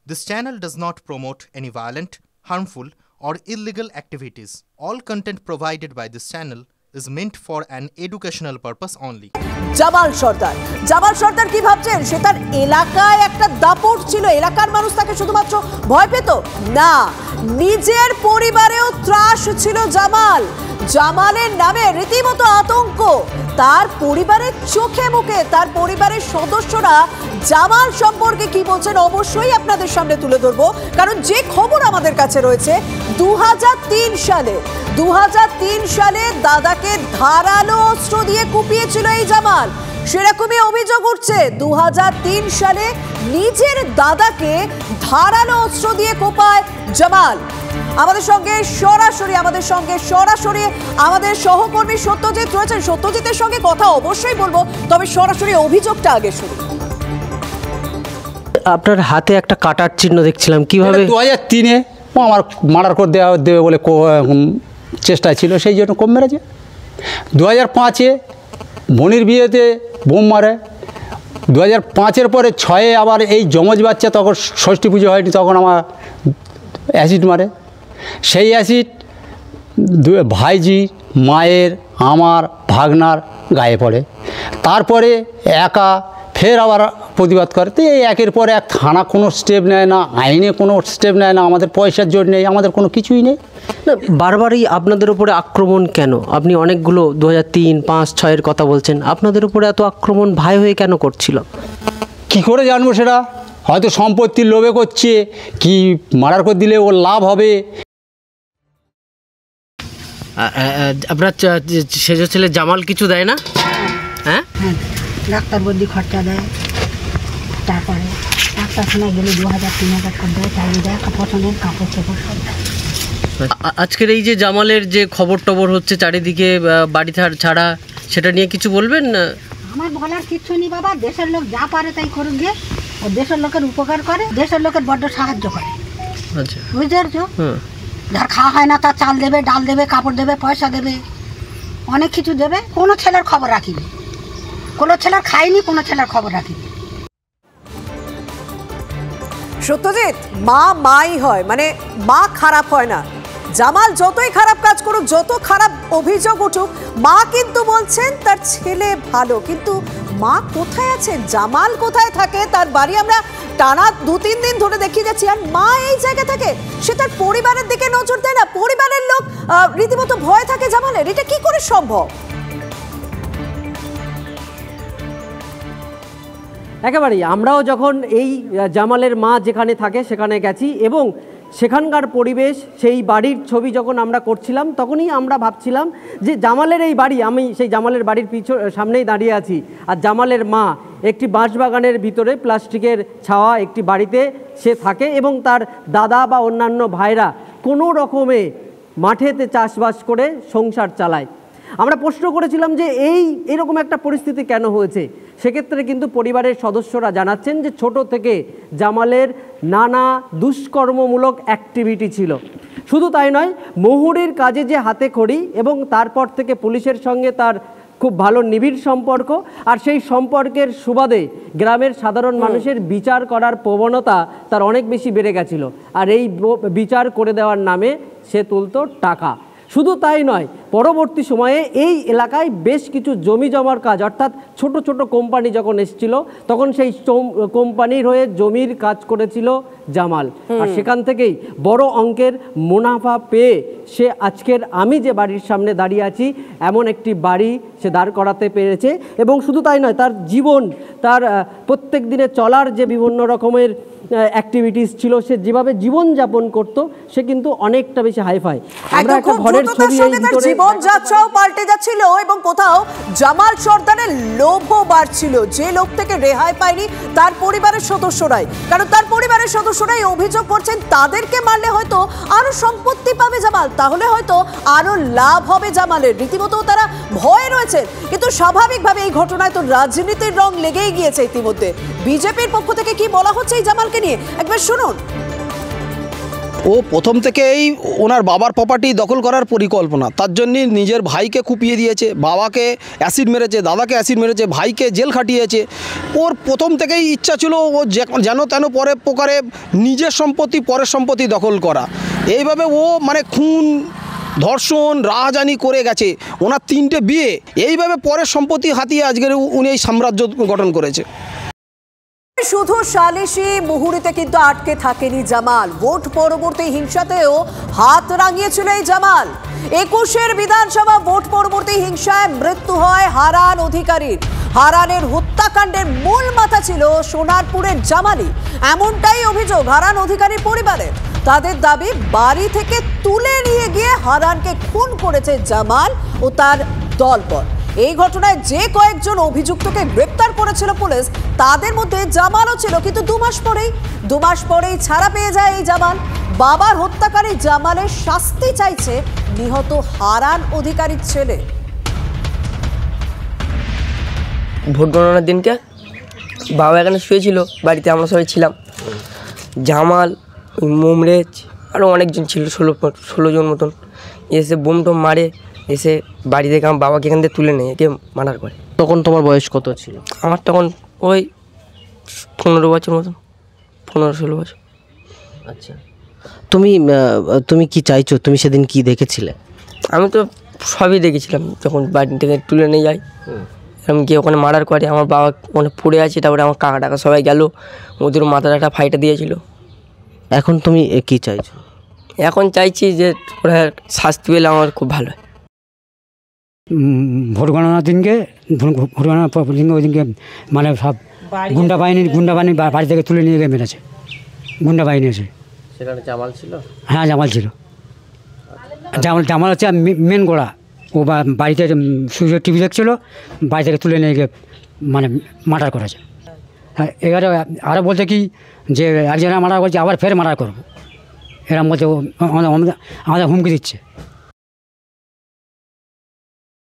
This channel does not promote any violent, harmful, or illegal activities. All content provided by this channel is meant for an educational purpose only. Jamal সর্দার কি ভাবছেন? সে তার এলাকায় একটা দাপট ছিল, এলাকার মানুষ তাকে শুধুমাত্র ভয় পেত না, নিজের পরিবারেও ত্রাস ছিল জামালের নামে রীতিমতো আতঙ্ক। তার পরিবারের চোখে মুখে তার পরিবারের সদস্যরা জামাল সম্পর্কে কি বলছেন অবশ্যই আপনাদের সামনে তুলে ধরবো, কারণ যে খবর আমাদের কাছে রয়েছে 2003 সালে দাদাকে ধারালো অস্ত্র দিয়ে কুপিয়েছিল এই জামাল। সেরকমই অভিযোগ উঠছে 2003 সালে নিজের দাদাকে ধারালো অস্ত্র দিয়ে কোপায় জামাল। আমাদের সঙ্গে সরাসরি আমাদের সহকর্মী সত্যজিৎ রয়েছেন। সত্যজিতের সঙ্গে কথা অবশ্যই বলবো, তবে সরাসরি অভিযোগটা আগে শুনি। আপনার হাতে একটা কাটার চিহ্ন দেখছিলাম, কিভাবে? 2003-এ আমার মার্ডার করে দেবে বলে চেষ্টা ছিল, সেই জন্য কম মেরেছে। 2005-এ বোনের বিয়েতে বোম মারে। 2005-এর পরে 6-এ আবার এই যমজ বাচ্চা, তখন ষষ্ঠী পুজো হয়নি, তখন আমার অ্যাসিড মারে। সেই অ্যাসিড ভাইজি, মায়ের, আমার ভাগনার গায়ে পড়ে। তারপরে একা ফের আবার প্রতিবাদ করে। তো এই একের পর এক থানা কোনো স্টেপ নেয় না, আইনে কোনো স্টেপ নেয় না, আমাদের পয়সার জোর নেই, আমাদের কোনো কিছুই নেই। না, বারবারই আপনাদের উপরে আক্রমণ কেন? আপনি অনেকগুলো 2003, 5, 6-এর কথা বলছেন, আপনাদের উপরে এত আক্রমণ ভাই হয়ে কেন করছিল? কি করে জানবো সেটা? হয়তো সম্পত্তির লোভে করছে, কি মার্ডার করে দিলে ওর লাভ হবে। আপনার সেজ ছেলে জামাল কিছু দেয় না? হ্যাঁ, ডাক্তার বদ্যি খরচা দেয়, তারপরে ডাক্তারখানায় গেলে 2000-3000 করে দেয়, চাইলে দেয়, পছন্দের কাপড় চোপড় সব দেয়। আজকের এই যে জামালের যে খবর টবর হচ্ছে চারিদিকে বাড়ি ছাড়া, সেটা নিয়ে কিছু বলবেন? আমার বলার কিচ্ছু নেই বাবা, দেশের লোক যা পারে তাই করুক গে। ও দেশের লোকের উপকার করে, দেশের লোকের বড্ড সাহায্য করে। আচ্ছা, বুঝতে পারছো? যার খাওয়া হয় না তার চাল দেবে, ডাল দেবে, কাপড় দেবে, পয়সা দেবে, অনেক কিছু দেবে। কোনো ছেলের খবর রাখিনি, কোনো ছেলের খাইনি, কোনো ছেলের খবর রাখিনি। সত্যজিৎ, মাই হয়, মানে মা খারাপ হয় না। জামাল যতই খারাপ কাজ করুক, যত খারাপ অভিযোগ উঠুক, মা কিন্তু বলছেন তার ছেলে ভালো। কিন্তু মা কোথায় আছেন? জামাল কোথায় থাকে? তার বাড়ি আমরা টানা 2-3 দিন ধরে দেখিয়ে যাচ্ছি, আর মা এই জায়গা থাকে। সে তার পরিবারের দিকে নজর দেয় না, পরিবারের লোক রীতিমতো ভয় থাকে জামালের। এটা কি করে সম্ভব? একেবারেই আমরাও যখন এই জামালের মা যেখানে থাকে সেখানে গেছি এবং সেখানকার পরিবেশ, সেই বাড়ির ছবি যখন আমরা করছিলাম, তখনই আমরা ভাবছিলাম যে জামালের এই বাড়ি, আমি সেই জামালের বাড়ির সামনেই দাঁড়িয়ে আছি, আর জামালের মা একটি বাঁশবাগানের ভিতরে প্লাস্টিকের ছাওয়া একটি বাড়িতে সে থাকে এবং তার দাদা বা অন্যান্য ভাইরা কোনো রকমে মাঠেতে চাষবাস করে সংসার চালায়। আমরা প্রশ্ন করেছিলাম যে এরকম একটা পরিস্থিতি কেন হয়েছে। সেক্ষেত্রে কিন্তু পরিবারের সদস্যরা জানাচ্ছেন যে ছোট থেকে জামালের নানা দুষ্কর্মমূলক অ্যাক্টিভিটি ছিল। শুধু তাই নয়, মুহুরির কাজে যে হাতে খড়ি এবং তারপর থেকে পুলিশের সঙ্গে তার খুব ভালো নিবিড় সম্পর্ক, আর সেই সম্পর্কের সুবাদে গ্রামের সাধারণ মানুষের বিচার করার প্রবণতা তার অনেক বেশি বেড়ে গেছিল, আর এই বিচার করে দেওয়ার নামে সে তুলত টাকা। শুধু তাই নয়, পরবর্তী সময়ে এই এলাকায় বেশ কিছু জমি জমার কাজ, অর্থাৎ ছোট ছোট কোম্পানি যখন এসেছিল, তখন সেই কোম্পানির হয়ে জমির কাজ করেছিল জামাল, আর সেখান থেকেই বড় অঙ্কের মুনাফা পেয়ে সে আজকের আমি যে বাড়ির সামনে দাঁড়িয়ে আছি এমন একটি বাড়ি সে দাঁড় করাতে পেরেছে। এবং শুধু তাই নয়, তার জীবন, তার প্রত্যেক দিনে চলার যে বিভিন্ন রকমের অ্যাক্টিভিটিস ছিল, সে যেভাবে জীবনযাপন করত, সে কিন্তু অনেকটা বেশি হাইফাই। আমরা একটা ঘরের ছবি, জীবনযাত্রাও পাল্টে যাচ্ছিল এবং কোথাও জামাল সর্দারের লোভও বাড়ছিল। যে লোক থেকে রেহাই পায়নি তার পরিবারের সদস্যরাই, কারণ তার পরিবারের সদস্যরাই অভিযোগ করছেন তাদেরকে মারলে হয়তো আরো সম্পত্তি পাবে জামাল, তাহলে হয়তো আরো লাভ হবে জামালের। রীতিমতো তারা ভয় রয়েছে। কিন্তু স্বাভাবিকভাবে এই ঘটনায় তো রাজনীতির রং লেগেই গিয়েছে ইতিমধ্যে। বিজেপির পক্ষ থেকে কি বলা হচ্ছে এই জামালকে নিয়ে একবার শুনুন। ও প্রথম থেকেই ওনার বাবার প্রপার্টি দখল করার পরিকল্পনা, তার জন্যে নিজের ভাইকে কুপিয়ে দিয়েছে, বাবাকে অ্যাসিড মেরেছে, দাদাকে অ্যাসিড মেরেছে, ভাইকে জেল খাটিয়েছে। ওর প্রথম থেকেই ইচ্ছা ছিল ও যেন তেন পরে প্রকারে নিজের সম্পত্তি পরের সম্পত্তি দখল করা। এইভাবে ও মানে খুন, ধর্ষণ, রাহাজানি করে গেছে। ওনার 3টে বিয়ে, এইভাবে পরের সম্পত্তি হাতিয়ে আজকের উনি এই সাম্রাজ্য গঠন করেছে। শুধু সালিশি মুহুরিতে কিন্তু আটকে থাকেনি জামাল, ভোট পরবর্তী হিংসাতেও হাত রাঙিয়েছিল এই জামাল। 21-এর বিধানসভা ভোট পরবর্তী হিংসায় মৃত্যু হয় হারান অধিকারীর। হারানের হত্যাকাণ্ডের মূল মাথা ছিল সোনারপুরের জামালি, এমনটাই অভিযোগ হারান অধিকারীর পরিবারের। তাদের দাবি বাড়ি থেকে তুলে নিয়ে গিয়ে হারানকে খুন করেছে জামাল ও তার দলবল। এই ঘটনায় যে কয়েকজন অভিযুক্তকে গ্রেপ্তার করেছিল পুলিশ, তাদের মধ্যে জামালও ছিল। কিন্তু দু মাস পরেই ছাড়া পেয়ে যায় এই জামাল। বাবার হত্যাকারী জামালের শাস্তি চাইছে নিহত হারান অধিকারীর ছেলে। ভোট গণনার দিনকে বাবা এখানে শুয়েছিল, বাড়িতে আমরা সবাই ছিলাম। জামাল, মোমরেজ আরও অনেকজন ছিল, 16 জন মতন। এসে বোম টোম মারে, এসে বাড়ি থেকে আমার বাবাকে এখান থেকে তুলে নেয়, একে মার্ডার করে। তখন তোমার বয়স কত ছিল? আমার তখন ওই 15 বছর মতন, 15-16 বছর। আচ্ছা, তুমি কি চাইছো? তুমি সেদিন কি দেখেছিলে? আমি তো সবই দেখেছিলাম, যখন বাড়ি থেকে তুলে নিয়ে যায়, এরকম গিয়ে ওখানে মার্ডার করে। আমার বাবা ওখানে পড়ে আছে, তারপরে আমার কাকা টাকা সবাই গেল, ওদের মাথাটা একটা ফাইটা দিয়েছিল। এখন তুমি কি চাইছো? এখন চাইছি যে ওরা শাস্তি পেলে আমার খুব ভালো হয়। ভোট গণনার দিনকে ওই দিনকে মানে সব গুন্ডা বাহিনী বাড়ি থেকে তুলে নিয়ে গিয়ে মেরেছে। গুন্ডা বাহিনী এসে। সেখানে জামাল ছিল? হ্যাঁ, জামাল ছিল। জামাল হচ্ছে মেন গোড়া। ও বাড়িতে সুযোগ টিভি দেখছিল, বাড়ি থেকে তুলে নিয়ে গিয়ে মানে মার্ডার করেছে। হ্যাঁ, এবারে আরও বলছে কি যে একজনের মার্ডার করছে, আবার ফের মার্ডার করবো, এরকম বলছে। আমাদের হুমকি দিচ্ছে।